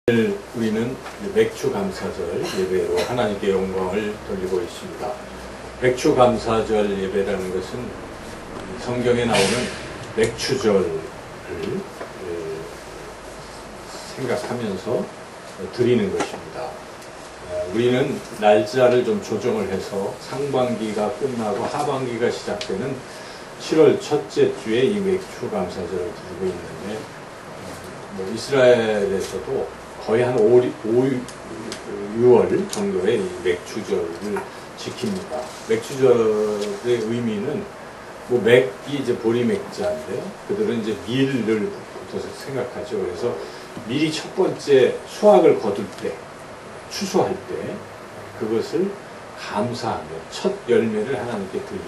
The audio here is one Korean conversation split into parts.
오늘 우리는 맥추감사절 예배로 하나님께 영광을 돌리고 있습니다. 맥추감사절 예배라는 것은 성경에 나오는 맥추절을 생각하면서 드리는 것입니다. 우리는 날짜를 좀 조정을 해서 상반기가 끝나고 하반기가 시작되는 7월 첫째 주에 이 맥추감사절을 드리고 있는데, 이스라엘에서도 거의 한 6월 정도의 이 맥추절을 지킵니다. 맥추절의 의미는, 맥이 이제 보리맥자인데요. 그들은 이제 밀을 붙어서 생각하죠. 그래서 밀이 첫 번째 수확을 거둘 때, 추수할 때, 그것을 감사하며 첫 열매를 하나님께 드리는.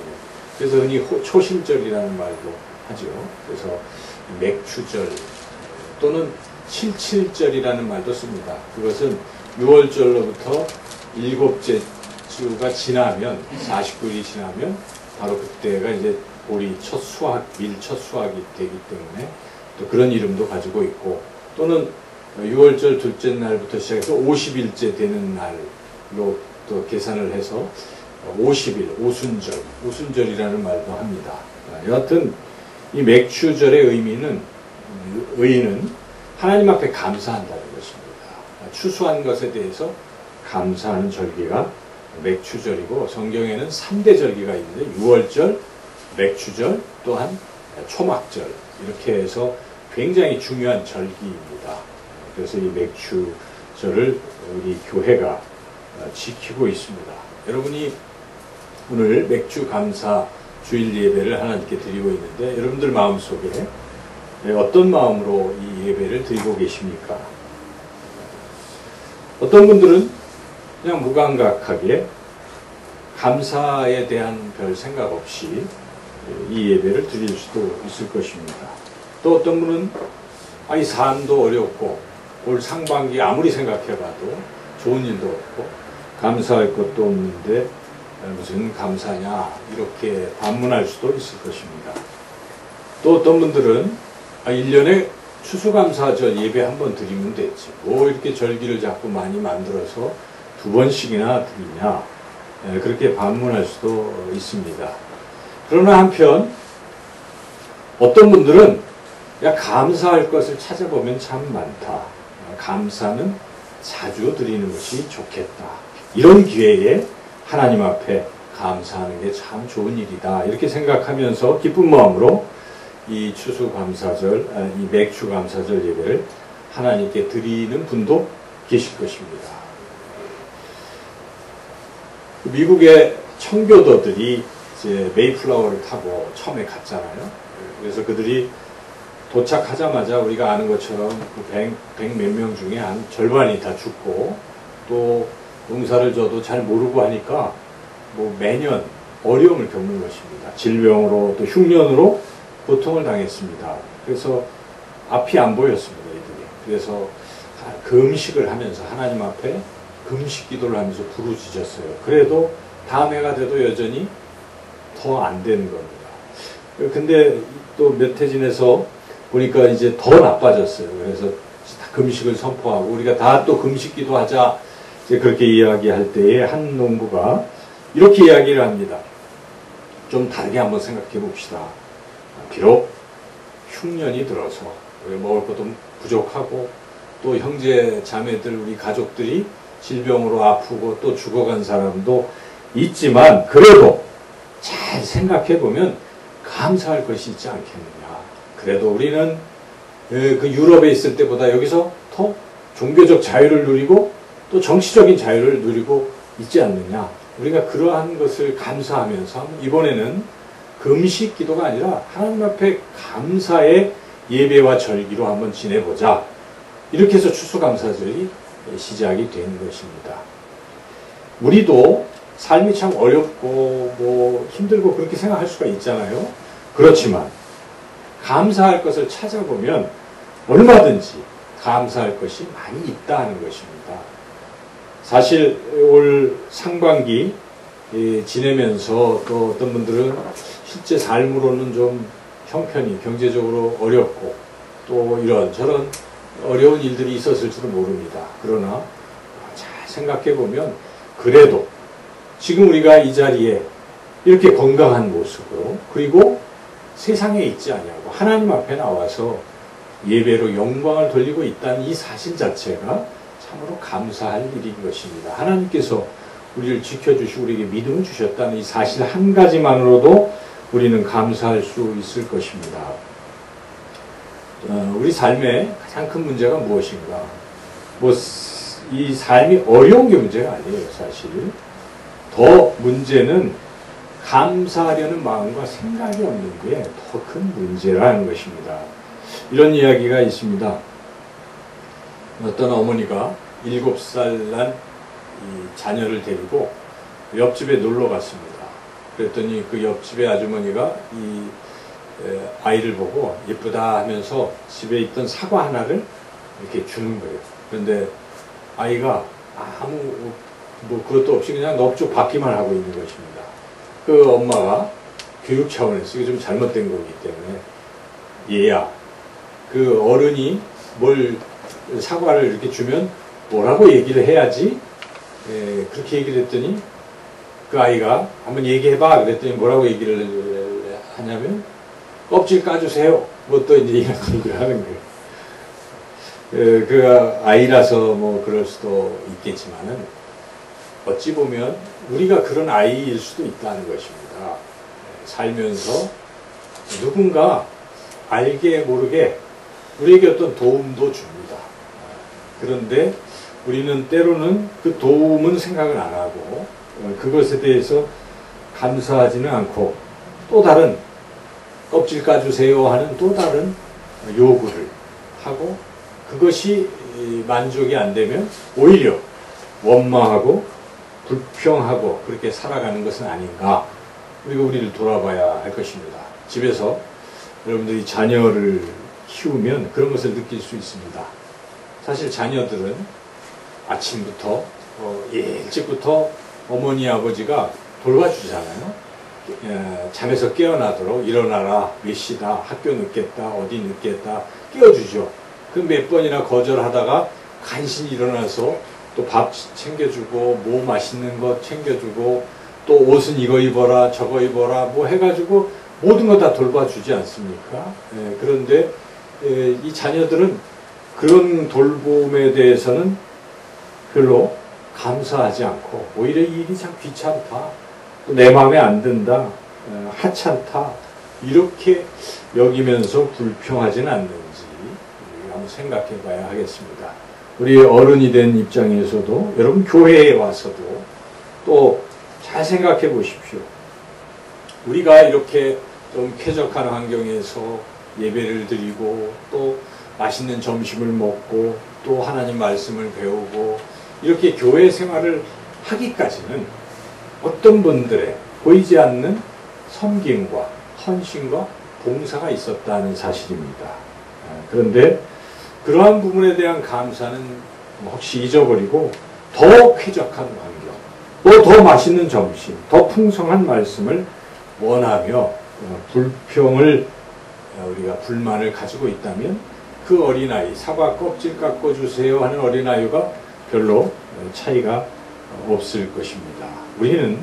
그래서 흔히 초실절이라는 말도 하죠. 그래서 맥추절 또는 칠칠절이라는 말도 씁니다. 그것은 6월절로부터 7째 주가 지나면, 49일이 지나면 바로 그때가 이제 보리 첫 수확, 밀 첫 수확이 되기 때문에 또 그런 이름도 가지고 있고, 또는 6월절 둘째 날부터 시작해서 50일째 되는 날로 또 계산을 해서 50일, 오순절이라는 말도 합니다. 여하튼 이 맥추절의 의미는 하나님 앞에 감사한다는 것입니다. 추수한 것에 대해서 감사하는 절기가 맥추절이고, 성경에는 3대 절기가 있는데 6월절, 맥추절, 또한 초막절, 이렇게 해서 굉장히 중요한 절기입니다. 그래서 이 맥추절을 우리 교회가 지키고 있습니다. 여러분이 오늘 맥추감사 주일 예배를 하나님께 드리고 있는데, 여러분들 마음속에 어떤 마음으로 이 예배를 드리고 계십니까? 어떤 분들은 그냥 무감각하게 감사에 대한 별 생각 없이 이 예배를 드릴 수도 있을 것입니다. 또 어떤 분은 이 삶도 어렵고 올 상반기 아무리 생각해봐도 좋은 일도 없고 감사할 것도 없는데 무슨 감사냐, 이렇게 반문할 수도 있을 것입니다. 또 어떤 분들은 1년에 추수감사절 예배 한 번 드리면 됐지, 이렇게 절기를 자꾸 많이 만들어서 2번씩이나 드리냐, 그렇게 반문할 수도 있습니다. 그러나 한편 어떤 분들은 감사할 것을 찾아보면 참 많다, 감사는 자주 드리는 것이 좋겠다, 이런 기회에 하나님 앞에 감사하는 게 참 좋은 일이다, 이렇게 생각하면서 기쁜 마음으로 이 추수감사절, 이 맥추감사절 예배를 하나님께 드리는 분도 계실 것입니다. 미국의 청교도들이 이제 메이플라워를 타고 처음에 갔잖아요. 그래서 그들이 도착하자마자 우리가 아는 것처럼 100 몇 명 중에 한 절반이 다 죽고, 또 농사를 져도 잘 모르고 하니까 매년 어려움을 겪는 것입니다. 질병으로 또 흉년으로 고통을 당했습니다. 그래서 앞이 안 보였습니다, 이들이. 그래서 금식을 하면서 하나님 앞에 금식 기도를 하면서 부르짖었어요. 그래도 다음 해가 돼도 여전히 더 안 되는 겁니다. 근데 또 몇 해 지내서 보니까 이제 더 나빠졌어요. 그래서 금식을 선포하고 우리가 다 또 금식 기도하자, 이제 그렇게 이야기할 때에 한 농부가 이렇게 이야기를 합니다. 좀 다르게 한번 생각해 봅시다. 비록 흉년이 들어서 먹을 것도 부족하고, 또 형제 자매들, 우리 가족들이 질병으로 아프고 또 죽어간 사람도 있지만, 그래도 잘 생각해 보면 감사할 것이 있지 않겠느냐. 그래도 우리는 그 유럽에 있을 때보다 여기서 더 종교적 자유를 누리고 또 정치적인 자유를 누리고 있지 않느냐. 우리가 그러한 것을 감사하면서 이번에는 금식 기도가 아니라 하나님 앞에 감사의 예배와 절기로 한번 지내보자, 이렇게 해서 추수감사절이 시작이 된 것입니다. 우리도 삶이 참 어렵고 힘들고 그렇게 생각할 수가 있잖아요. 그렇지만 감사할 것을 찾아보면 얼마든지 감사할 것이 많이 있다는 것입니다. 사실 올 상반기 지내면서 또 어떤 분들은 실제 삶으로는 좀 형편이 경제적으로 어렵고 또 이런저런 어려운 일들이 있었을지도 모릅니다. 그러나 잘 생각해 보면 그래도 지금 우리가 이 자리에 이렇게 건강한 모습으로 그리고 세상에 있지 아니하고 하나님 앞에 나와서 예배로 영광을 돌리고 있다는 이 사실 자체가 참으로 감사할 일인 것입니다. 하나님께서 우리를 지켜주시고 우리에게 믿음을 주셨다는 이 사실 한 가지만으로도 우리는 감사할 수 있을 것입니다. 우리 삶의 가장 큰 문제가 무엇인가? 이 삶이 어려운 게 문제가 아니에요, 사실. 더 문제는 감사하려는 마음과 생각이 없는 게 더 큰 문제라는 것입니다. 이런 이야기가 있습니다. 어떤 어머니가 7살 난 이 자녀를 데리고 옆집에 놀러 갔습니다. 그랬더니 그 옆집의 아주머니가 이 아이를 보고 예쁘다 하면서 집에 있던 사과 하나를 이렇게 주는 거예요. 그런데 아이가 아무 그것도 없이 그냥 넙죽 받기만 하고 있는 것입니다. 그 엄마가 교육 차원에서 이게 좀 잘못된 거기 때문에 얘야, 그 어른이 사과를 이렇게 주면 뭐라고 얘기를 해야지? 그렇게 얘기를 했더니 그 아이가 한번 얘기해봐. 그랬더니 뭐라고 얘기를 하냐면 껍질 까주세요. 뭐 또 이제 이런 얘기를 하는 거예요. 그 아이라서 뭐 그럴 수도 있겠지만은 어찌 보면 우리가 그런 아이일 수도 있다는 것입니다. 살면서 누군가 알게 모르게 우리에게 어떤 도움도 줍니다. 그런데 우리는 때로는 그 도움은 생각을 안 하고 그것에 대해서 감사하지는 않고 또 다른 껍질 까주세요 하는 또 다른 요구를 하고 그것이 만족이 안 되면 오히려 원망하고 불평하고 그렇게 살아가는 것은 아닌가. 그리고 우리를 돌아봐야 할 것입니다. 집에서 여러분들이 자녀를 키우면 그런 것을 느낄 수 있습니다. 사실 자녀들은 아침부터 일찍부터 어머니 아버지가 돌봐주잖아요. 잠에서 깨어나도록 일어나라, 몇 시다, 학교 늦겠다, 어디 늦겠다 깨워주죠. 그 몇 번이나 거절하다가 간신히 일어나서 또 밥 챙겨주고 뭐 맛있는 거 챙겨주고 또 옷은 이거 입어라 저거 입어라 뭐 해가지고 모든 거 다 돌봐주지 않습니까? 그런데 이 자녀들은 그런 돌봄에 대해서는 별로 감사하지 않고 오히려 이 일이 참 귀찮다, 또 내 마음에 안 든다, 하찮다 이렇게 여기면서 불평하지는 않는지 한번 생각해 봐야 하겠습니다. 우리 어른이 된 입장에서도 여러분 교회에 와서도 또 잘 생각해 보십시오. 우리가 이렇게 좀 쾌적한 환경에서 예배를 드리고 또 맛있는 점심을 먹고 또 하나님 말씀을 배우고 이렇게 교회 생활을 하기까지는 어떤 분들의 보이지 않는 섬김과 헌신과 봉사가 있었다는 사실입니다. 그런데 그러한 부분에 대한 감사는 혹시 잊어버리고 더 쾌적한 환경, 또 더 맛있는 점심, 더 풍성한 말씀을 원하며 불평을 우리가 불만을 가지고 있다면 그 어린아이, 사과 껍질 깎아주세요 하는 어린아이가 별로 차이가 없을 것입니다. 우리는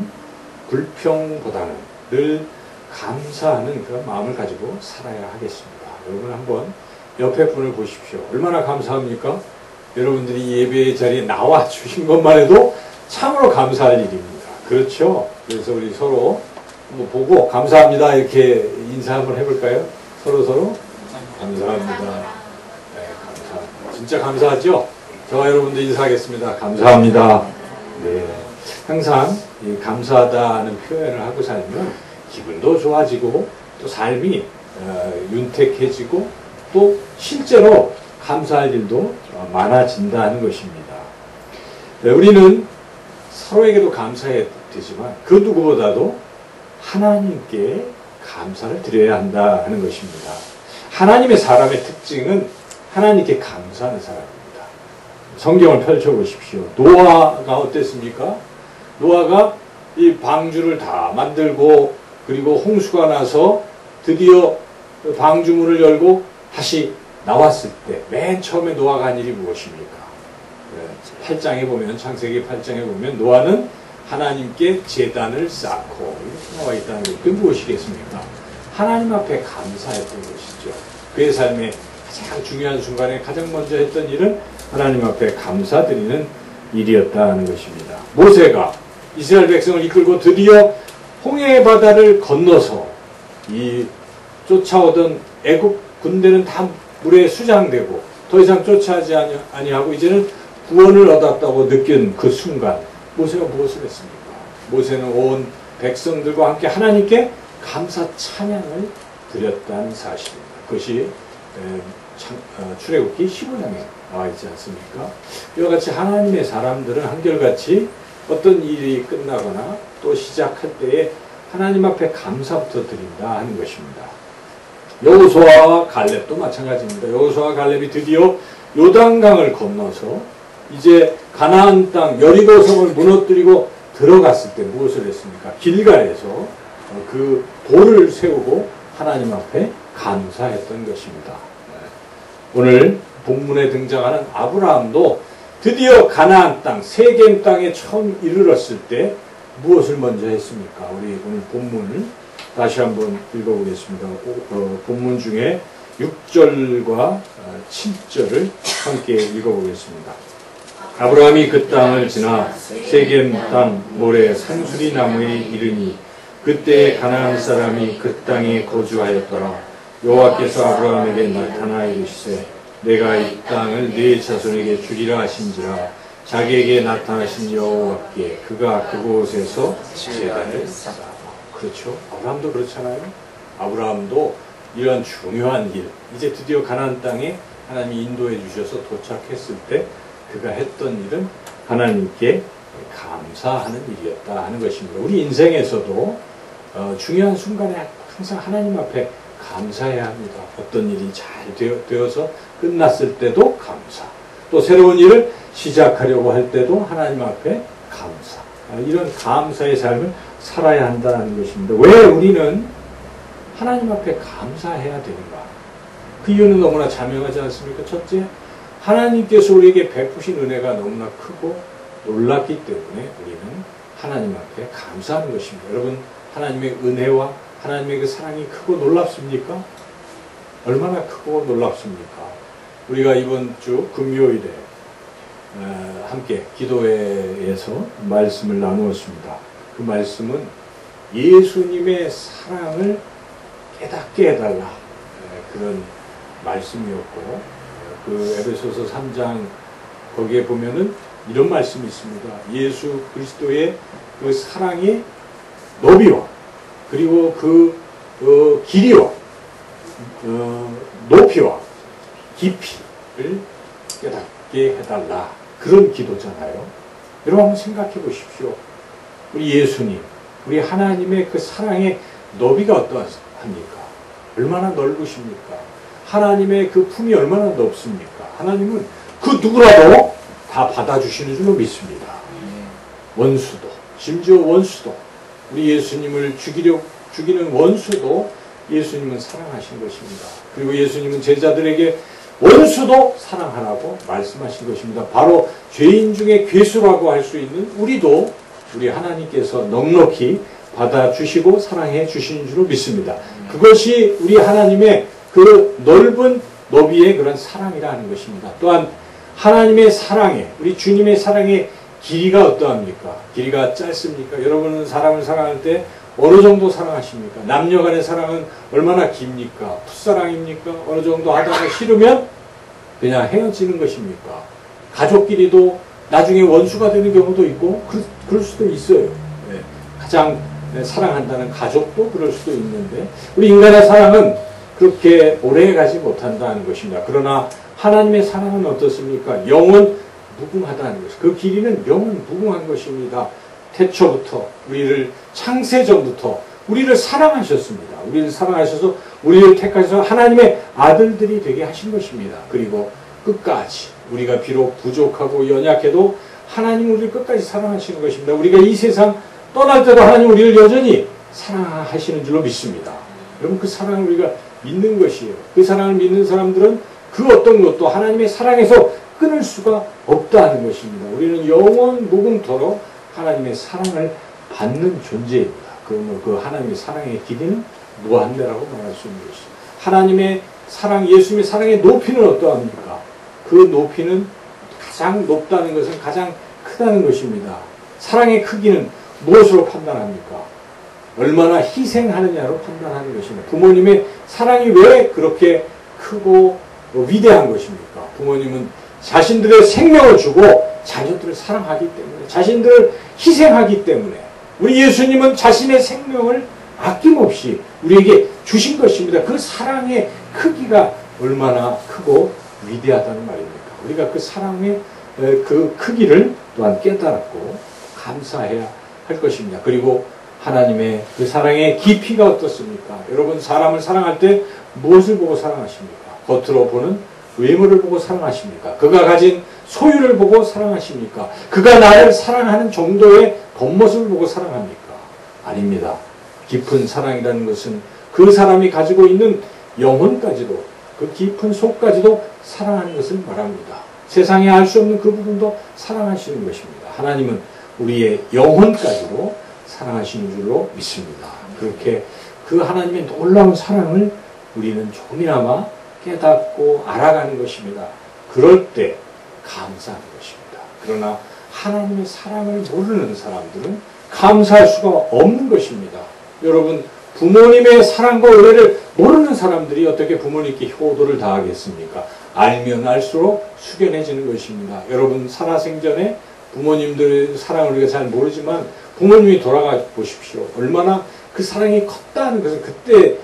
불평보다는 늘 감사하는 그런 마음을 가지고 살아야 하겠습니다. 여러분 한번 옆에 분을 보십시오. 얼마나 감사합니까? 여러분들이 예배의 자리에 나와 주신 것만 해도 참으로 감사할 일입니다. 그렇죠? 그래서 우리 서로 한번 보고 감사합니다 이렇게 인사 한번 해볼까요? 서로 감사합니다. 네, 감사합니다. 진짜 감사하죠? 저와 여러분들 인사하겠습니다. 감사합니다. 네, 항상 이 감사하다는 표현을 하고 살면 기분도 좋아지고 또 삶이 윤택해지고 또 실제로 감사할 일도 많아진다는 것입니다. 네, 우리는 서로에게도 감사해야 되지만 그 누구보다도 하나님께 감사를 드려야 한다는 것입니다. 하나님의 사람의 특징은 하나님께 감사하는 사람입니다. 성경을 펼쳐보십시오. 노아가 어땠습니까? 노아가 이 방주를 다 만들고 그리고 홍수가 나서 드디어 방주문을 열고 다시 나왔을 때 맨 처음에 노아가 한 일이 무엇입니까? 8장에 보면, 창세기 8장에 보면 노아는 하나님께 제단을 쌓고 이렇게 나와 있다는 것. 그게 무엇이겠습니까? 하나님 앞에 감사했던 것이죠. 그의 삶의 가장 중요한 순간에 가장 먼저 했던 일은 하나님 앞에 감사드리는 일이었다는 것입니다. 모세가 이스라엘 백성을 이끌고 드디어 홍해 바다를 건너서 이 쫓아오던 애국 군대는 다 물에 수장되고 더 이상 쫓아하지 아니하고 이제는 구원을 얻었다고 느낀 그 순간 모세가 무엇을 했습니까? 모세는 온 백성들과 함께 하나님께 감사 찬양을 드렸다는 사실입니다. 그것이 출애굽기 15장에 나와 있지 않습니까? 이와 같이 하나님의 사람들은 한결같이 어떤 일이 끝나거나 또 시작할 때에 하나님 앞에 감사부터 드린다 하는 것입니다. 여호수아와 갈렙도 마찬가지입니다. 여호수아와 갈렙이 드디어 요단강을 건너서 이제 가나안 땅 여리고성을 무너뜨리고 들어갔을 때 무엇을 했습니까? 길갈에서 그 돌을 세우고 하나님 앞에 감사했던 것입니다. 오늘 본문에 등장하는 아브라함도 드디어 가나안 땅, 세겜 땅에 처음 이르렀을 때 무엇을 먼저 했습니까? 우리 오늘 본문을 다시 한번 읽어보겠습니다. 본문 중에 6절과 7절을 함께 읽어보겠습니다. 아브라함이 그 땅을 지나 세겜 땅 모래 산수리 나무에 이르니 그때 가나안 사람이 그 땅에 거주하였더라. 여호와께서 아브라함에게 나타나 이르시되 내가 이 땅을 네 자손에게 주리라 하신지라. 자기에게 나타나신 여호와께 그가 그곳에서 제단을 쌓아. 그렇죠. 아브라함도 그렇잖아요. 아브라함도 이러한 중요한 일, 이제 드디어 가나안 땅에 하나님이 인도해 주셔서 도착했을 때 그가 했던 일은 하나님께 감사하는 일이었다 하는 것입니다. 우리 인생에서도 중요한 순간에 항상 하나님 앞에 감사해야 합니다. 어떤 일이 잘 되어서 끝났을 때도 감사, 또 새로운 일을 시작하려고 할 때도 하나님 앞에 감사, 이런 감사의 삶을 살아야 한다는 것입니다. 왜 우리는 하나님 앞에 감사해야 되는가? 그 이유는 너무나 자명하지 않습니까? 첫째, 하나님께서 우리에게 베푸신 은혜가 너무나 크고 놀랍기 때문에 우리는 하나님 앞에 감사하는 것입니다. 여러분, 하나님의 은혜와 하나님의 그 사랑이 크고 놀랍습니까? 얼마나 크고 놀랍습니까? 우리가 이번 주 금요일에 함께 기도회에서 말씀을 나누었습니다. 그 말씀은 예수님의 사랑을 깨닫게 해달라, 그런 말씀이었고, 그 에베소서 3장 거기에 보면은 이런 말씀이 있습니다. 예수 그리스도의 그 사랑의 너비와 그리고 그 길이와 높이와 깊이를 깨닫게 해달라, 그런 기도잖아요. 여러분 한번 생각해 보십시오. 우리 예수님, 우리 하나님의 그 사랑의 너비가 어떠합니까? 얼마나 넓으십니까? 하나님의 그 품이 얼마나 넓습니까? 하나님은 그 누구라도 다 받아주시는 줄로 믿습니다. 원수도, 심지어 원수도, 우리 예수님을 죽이는 원수도 예수님은 사랑하신 것입니다. 그리고 예수님은 제자들에게 원수도 사랑하라고 말씀하신 것입니다. 바로 죄인 중에 괴수라고 할 수 있는 우리도 우리 하나님께서 넉넉히 받아주시고 사랑해 주시는 줄로 믿습니다. 그것이 우리 하나님의 그 넓은 너비의 그런 사랑이라는 것입니다. 또한 하나님의 사랑에, 우리 주님의 사랑의 길이가 어떠합니까? 길이가 짧습니까? 여러분은 사람을 사랑할 때 어느 정도 사랑하십니까? 남녀 간의 사랑은 얼마나 깁니까? 풋사랑입니까? 어느 정도 하다가 싫으면 그냥 헤어지는 것입니까? 가족끼리도 나중에 원수가 되는 경우도 있고 그럴 수도 있어요. 네. 가장 사랑한다는 가족도 그럴 수도 있는데 우리 인간의 사랑은 그렇게 오래 가지 못한다는 것입니다. 그러나 하나님의 사랑은 어떻습니까? 영원 무궁하다는 것입니다. 그 길이는 영원 무궁한 것입니다. 태초부터 우리를 창세전부터 우리를 사랑하셨습니다. 우리를 사랑하셔서 우리를 택하셔서 하나님의 아들들이 되게 하신 것입니다. 그리고 끝까지 우리가 비록 부족하고 연약해도 하나님 우리를 끝까지 사랑하시는 것입니다. 우리가 이 세상 떠날 때도 하나님 우리를 여전히 사랑하시는 줄로 믿습니다. 여러분, 그 사랑을 우리가 믿는 것이에요. 그 사랑을 믿는 사람들은 그 어떤 것도 하나님의 사랑에서 끊을 수가 없다는 것입니다. 우리는 영원 무궁토록 하나님의 사랑을 받는 존재입니다. 그 하나님의 사랑의 길이는 무한대라고 말할 수 있는 것이죠. 하나님의 사랑, 예수님의 사랑의 높이는 어떠합니까? 그 높이는 가장 높다는 것은 가장 크다는 것입니다. 사랑의 크기는 무엇으로 판단합니까? 얼마나 희생하느냐로 판단하는 것입니다. 부모님의 사랑이 왜 그렇게 크고 위대한 것입니까? 부모님은 자신들의 생명을 주고 자녀들을 사랑하기 때문에, 자신들을 희생하기 때문에, 우리 예수님은 자신의 생명을 아낌없이 우리에게 주신 것입니다. 그 사랑의 크기가 얼마나 크고 위대하다는 말입니까? 우리가 그 사랑의 그 크기를 또한 깨달았고 감사해야 할 것입니다. 그리고 하나님의 그 사랑의 깊이가 어떻습니까? 여러분, 사람을 사랑할 때 무엇을 보고 사랑하십니까? 겉으로 보는 외모를 보고 사랑하십니까? 그가 가진 소유를 보고 사랑하십니까? 그가 나를 사랑하는 정도의 겉모습을 보고 사랑합니까? 아닙니다. 깊은 사랑이라는 것은 그 사람이 가지고 있는 영혼까지도, 그 깊은 속까지도 사랑하는 것을 말합니다. 세상에 알 수 없는 그 부분도 사랑하시는 것입니다. 하나님은 우리의 영혼까지도 사랑하시는 줄로 믿습니다. 그렇게 그 하나님의 놀라운 사랑을 우리는 조금이나마 깨닫고 알아가는 것입니다. 그럴 때 감사하는 것입니다. 그러나 하나님의 사랑을 모르는 사람들은 감사할 수가 없는 것입니다. 여러분, 부모님의 사랑과 은혜를 모르는 사람들이 어떻게 부모님께 효도를 다하겠습니까? 알면 알수록 숙연해지는 것입니다. 여러분, 살아생전에 부모님들의 사랑을 우리가 잘 모르지만 부모님이 돌아가 보십시오. 얼마나 그 사랑이 컸다는 것을 그때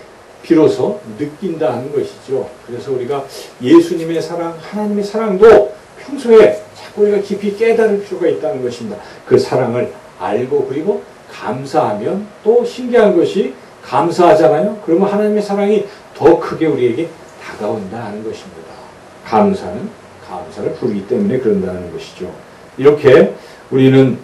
비로소 느낀다 하는 것이죠. 그래서 우리가 예수님의 사랑, 하나님의 사랑도 평소에 자꾸 우리가 깊이 깨달을 필요가 있다는 것입니다. 그 사랑을 알고 그리고 감사하면 또 신기한 것이 감사하잖아요. 그러면 하나님의 사랑이 더 크게 우리에게 다가온다 하는 것입니다. 감사는 감사를 부르기 때문에 그런다는 것이죠. 이렇게 우리는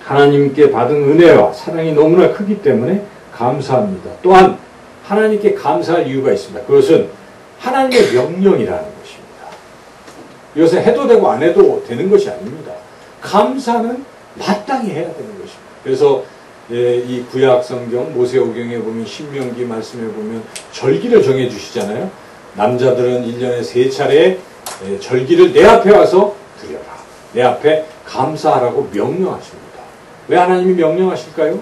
하나님께 받은 은혜와 사랑이 너무나 크기 때문에 감사합니다. 또한 하나님께 감사할 이유가 있습니다. 그것은 하나님의 명령이라는 것입니다. 이것은 해도 되고 안 해도 되는 것이 아닙니다. 감사는 마땅히 해야 되는 것입니다. 그래서 이 구약 성경 모세오경에 보면, 신명기 말씀에 보면 절기를 정해 주시잖아요. 남자들은 1년에 3차례 절기를 내 앞에 와서 드려라. 내 앞에 감사하라고 명령하십니다. 왜 하나님이 명령하실까요?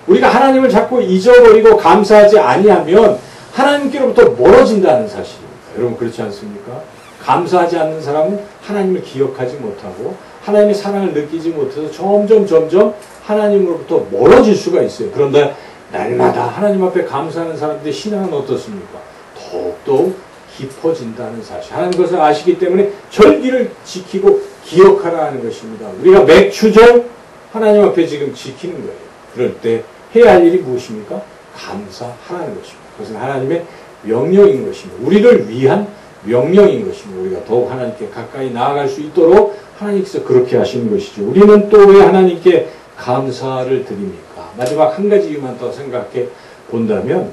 우리가 하나님을 자꾸 잊어버리고 감사하지 아니하면 하나님께로부터 멀어진다는 사실입니다. 여러분, 그렇지 않습니까? 감사하지 않는 사람은 하나님을 기억하지 못하고 하나님의 사랑을 느끼지 못해서 점점 하나님으로부터 멀어질 수가 있어요. 그런데 날마다 하나님 앞에 감사하는 사람들의 신앙은 어떻습니까? 더욱더욱 깊어진다는 사실. 하나님 그것을 아시기 때문에 절기를 지키고 기억하라 하는 것입니다. 우리가 맥추절 하나님 앞에 지금 지키는 거예요. 그럴 때 해야 할 일이 무엇입니까? 감사하라는 것입니다. 그것은 하나님의 명령인 것입니다. 우리를 위한 명령인 것입니다. 우리가 더욱 하나님께 가까이 나아갈 수 있도록 하나님께서 그렇게 하시는 것이죠. 우리는 또 왜 하나님께 감사를 드립니까? 마지막 한 가지 이유만 더 생각해 본다면,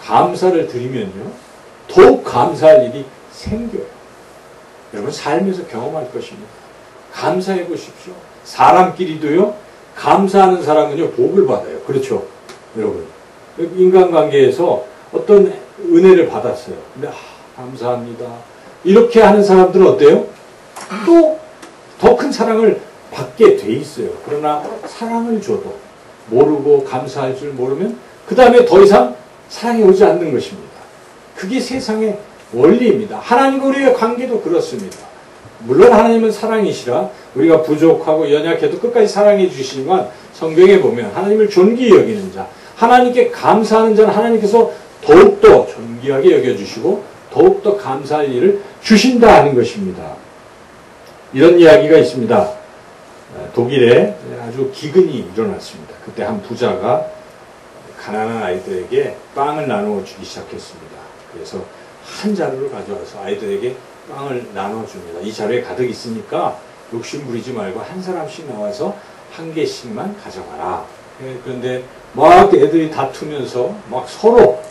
감사를 드리면요, 더욱 감사할 일이 생겨요. 여러분, 삶에서 경험할 것입니다. 감사해 보십시오. 사람끼리도요, 감사하는 사람은요, 복을 받아요. 그렇죠? 여러분, 인간관계에서 어떤 은혜를 받았어요. 근데 감사합니다. 이렇게 하는 사람들은 어때요? 또 더 큰 사랑을 받게 돼 있어요. 그러나 사랑을 줘도 모르고 감사할 줄 모르면 그 다음에 더 이상 사랑이 오지 않는 것입니다. 그게 세상의 원리입니다. 하나님과 우리의 관계도 그렇습니다. 물론 하나님은 사랑이시라 우리가 부족하고 연약해도 끝까지 사랑해 주시지만, 성경에 보면 하나님을 존귀히 여기는 자, 하나님께 감사하는 자는 하나님께서 더욱더 존귀하게 여겨주시고 더욱더 감사할 일을 주신다 하는 것입니다. 이런 이야기가 있습니다. 독일에 아주 기근이 일어났습니다. 그때 한 부자가 가난한 아이들에게 빵을 나누어 주기 시작했습니다. 그래서 한 자루를 가져와서 아이들에게 빵을 나눠줍니다. 이 자루에 가득 있으니까 욕심 부리지 말고 한 사람씩 나와서 한 개씩만 가져가라. 그런데 막 애들이 다투면서 막 서로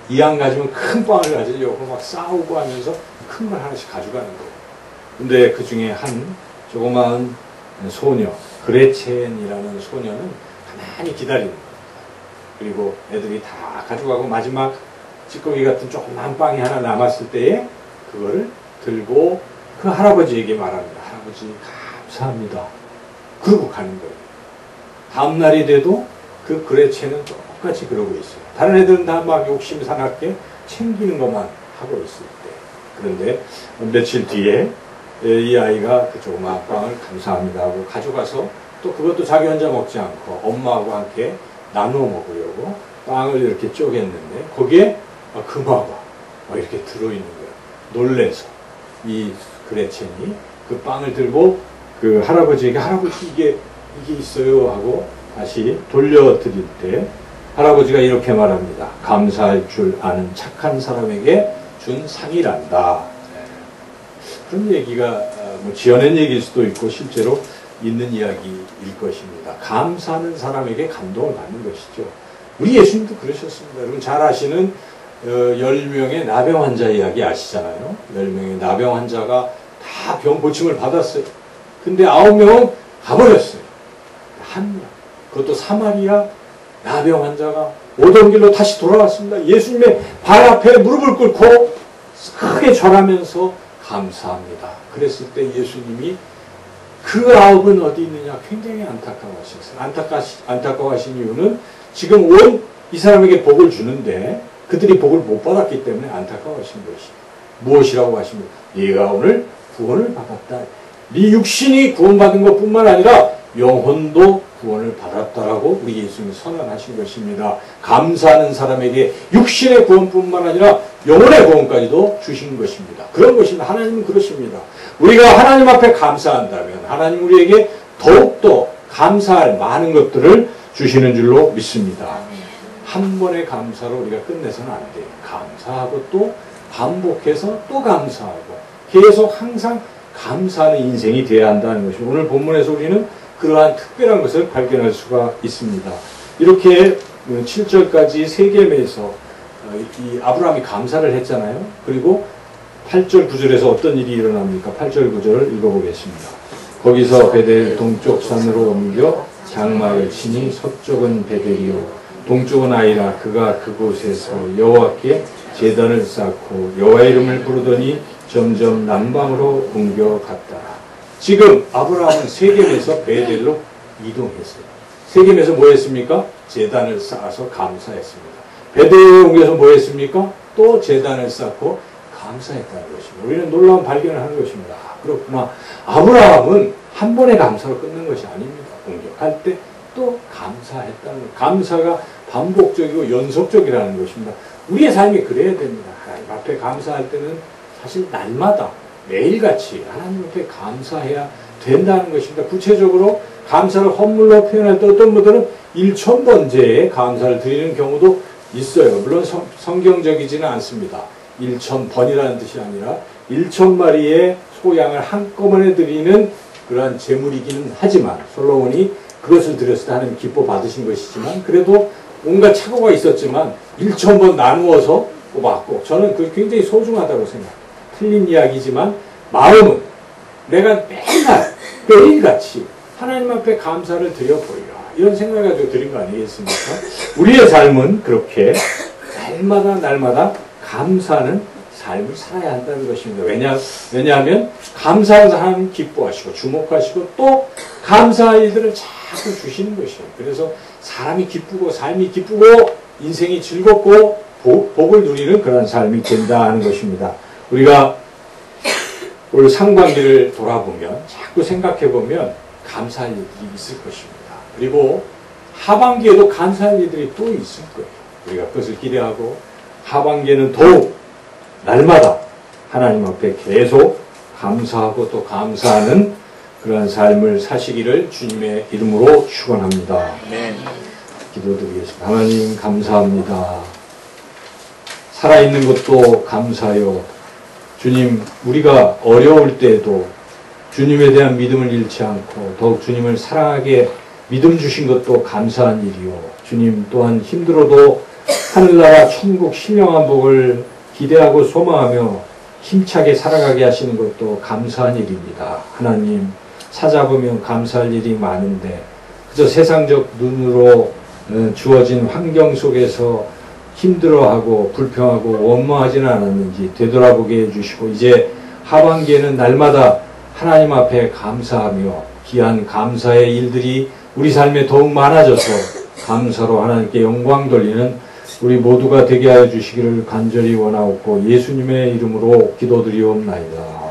이왕 가지면 큰 빵을 가지려고 막 싸우고 하면서 큰 걸 하나씩 가져가는 거예요. 근데 그 중에 한 조그마한 소녀, 그레첸이라는 소녀는 가만히 기다리는 겁니다. 그리고 애들이 다 가져가고 마지막 찌꺼기 같은 조그만 빵이 하나 남았을 때에 그거를 들고 그 할아버지에게 말합니다. 할아버지 감사합니다. 그러고 가는 거예요. 다음날이 돼도 그 그레첸은 똑같이 그러고 있어요. 다른 애들은 다 막 욕심 사납게 챙기는 것만 하고 있을 때. 그런데 며칠 뒤에 이 아이가 그 조그마한 빵을 감사합니다 하고 가져가서 또 그것도 자기 혼자 먹지 않고 엄마하고 함께 나누어 먹으려고 빵을 이렇게 쪼갰는데 거기에 금화가 이렇게 들어있는 거예요. 놀래서 이 그레첸이 그 빵을 들고 그 할아버지에게 할아버지 이게 있어요 하고 다시 돌려드릴 때 할아버지가 이렇게 말합니다. 감사할 줄 아는 착한 사람에게 준 상이란다. 그런 얘기가 뭐 지어낸 얘기일 수도 있고 실제로 있는 이야기일 것입니다. 감사하는 사람에게 감동을 받는 것이죠. 우리 예수님도 그러셨습니다. 여러분 잘 아시는 10명의 나병 환자 이야기 아시잖아요. 10명의 나병 환자가 다 병 고침을 받았어요. 근데 9명은 가버렸어요. 한 명. 그것도 사마리아 나병 환자가 오던 길로 다시 돌아왔습니다. 예수님의 발 앞에 무릎을 꿇고 크게 절하면서 감사합니다. 그랬을 때 예수님이 그 9은 어디 있느냐 굉장히 안타까워하셨어요. 안타까워하신 이유는 지금 온 이 사람에게 복을 주는데 그들이 복을 못 받았기 때문에 안타까워하신 것이 무엇이라고 하십니까? 네가 오늘 구원을 받았다. 네 육신이 구원받은 것뿐만 아니라 영혼도 구원을 받았다라고 우리 예수님이 선언하신 것입니다. 감사하는 사람에게 육신의 구원뿐만 아니라 영혼의 구원까지도 주신 것입니다. 그런 것입니다. 하나님은 그러십니다. 우리가 하나님 앞에 감사한다면 하나님 우리에게 더욱더 감사할 많은 것들을 주시는 줄로 믿습니다. 한 번의 감사로 우리가 끝내서는 안 돼요. 감사하고 또 반복해서 또 감사하고 계속 항상 감사하는 인생이 되어야 한다는 것입니다. 오늘 본문에서 우리는 그러한 특별한 것을 발견할 수가 있습니다. 이렇게 7절까지 세겜에서 이 아브라함이 감사를 했잖아요. 그리고 8절 9절에서 어떤 일이 일어납니까? 8절 9절을 읽어보겠습니다. 거기서 베델 동쪽 산으로 옮겨 장막을 치니 서쪽은 베델이요 동쪽은 아이라 그가 그곳에서 여호와께 제단을 쌓고 여호와의 이름을 부르더니 점점 남방으로 옮겨갔더라. 지금 아브라함은 세겜에서 베델로 이동했어요. 세겜에서 뭐 했습니까? 제단을 쌓아서 감사했습니다. 베델에 옮겨서 뭐 했습니까? 또 제단을 쌓고 감사했다는 것입니다. 우리는 놀라운 발견을 하는 것입니다. 그렇구나. 아브라함은 한 번의 감사로 끊는 것이 아닙니다. 공격할 때 또 감사했다는 것. 감사가 반복적이고 연속적이라는 것입니다. 우리의 삶이 그래야 됩니다. 하나님 앞에 감사할 때는 사실 날마다 매일같이 하나님 앞에 감사해야 된다는 것입니다. 구체적으로 감사를 헌물로 표현할 때 어떤 분들은 1000번째에 감사를 드리는 경우도 있어요. 물론 성경적이지는 않습니다. 1000번이라는 뜻이 아니라 1000마리의 소양을 한꺼번에 드리는 그러한 제물이기는 하지만 솔로몬이 그것을 드렸을 때 하나님 기뻐 받으신 것이지만 그래도 온갖 착오가 있었지만 1000번 나누어서 뽑았고 저는 그게 굉장히 소중하다고 생각합니다. 틀린 이야기지만 마음은 내가 매일같이 하나님 앞에 감사를 드려보리라 이런 생각을 가지고 드린 거 아니겠습니까? 우리의 삶은 그렇게 날마다 감사하는 삶을 살아야 한다는 것입니다. 왜냐하면 감사하는 하나님 기뻐하시고 주목하시고 또 감사할 일들을 자꾸 주시는 것이에요. 그래서 사람이 기쁘고 삶이 기쁘고 인생이 즐겁고 복을 누리는 그런 삶이 된다는 것입니다. 우리가 올 상반기를 돌아보면 자꾸 생각해보면 감사할 일들이 있을 것입니다. 그리고 하반기에도 감사할 일들이 또 있을 거예요. 우리가 그것을 기대하고 하반기에는 더욱 날마다 하나님 앞에 계속 감사하고 또 감사하는 그러한 삶을 사시기를 주님의 이름으로 축원합니다. 네. 기도드리겠습니다. 하나님 감사합니다. 살아있는 것도 감사요. 주님 우리가 어려울 때에도 주님에 대한 믿음을 잃지 않고 더욱 주님을 사랑하게 믿음 주신 것도 감사한 일이요. 주님 또한 힘들어도 하늘나라 천국 신령한 복을 기대하고 소망하며 힘차게 살아가게 하시는 것도 감사한 일입니다. 하나님 찾아보면 감사할 일이 많은데 그저 세상적 눈으로 주어진 환경 속에서 힘들어하고 불평하고 원망하지는 않았는지 되돌아보게 해주시고 이제 하반기에는 날마다 하나님 앞에 감사하며 귀한 감사의 일들이 우리 삶에 더욱 많아져서 감사로 하나님께 영광 돌리는 우리 모두가 되게 하여 주시기를 간절히 원하옵고 예수님의 이름으로 기도드리옵나이다.